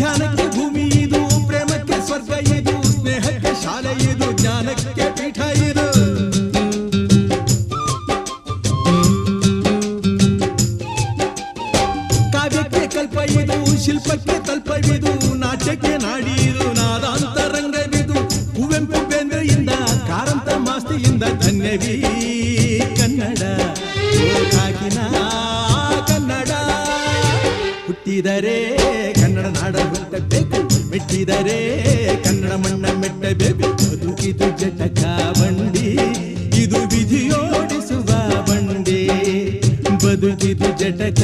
ಧ್ಯಾನಕ್ಕೆ ಭೂಮಿ ಇದು, ಪ್ರೇಮಕ್ಕೆ ಸ್ವರ್ಗ ಇದು, ಸ್ನೇಹಕ್ಕೆ ಶಾಲೆ ಇದು, ಜ್ಞಾನಕ್ಕೆ ಪೀಠ ಇದು. ಕಾವ್ಯಕ್ಕೆ ಕಲ್ಪ ಇದು, ಶಿಲ್ಪಕ್ಕೆ ತಲ್ಪವಿದು, ನಾಟ್ಯಕ್ಕೆ ನಾಡಿ ಇದು, ನಾದಾಂತರಂಗವಿದು. ಕುವೆಂಪು ಬೇಂದ್ರೆಯಿಂದ, ಕಾರಂತ ಮಾಸ್ತಿಯಿಂದ ಧನ್ಯವೀ ಕನ್ನಡ, ಕಾಕಿನ ಕನ್ನಡ. ಹುಟ್ಟಿದರೆ ಕನ್ನಡ ನಾಡ ಹುಟ್ಟಬೇಕು, ಮೆಟ್ಟಿದರೆ ಕನ್ನಡ ಮಣ್ಣ ಮೆಟ್ಟಬೇಕು. ಬದುಕಿದು ಜಟಕ ಬಂಡಿ, ಇದು ವಿಧಿಯೋಡಿಸುವ ಬಂಡಿ. ಬದುಕಿದು ಜಟಕ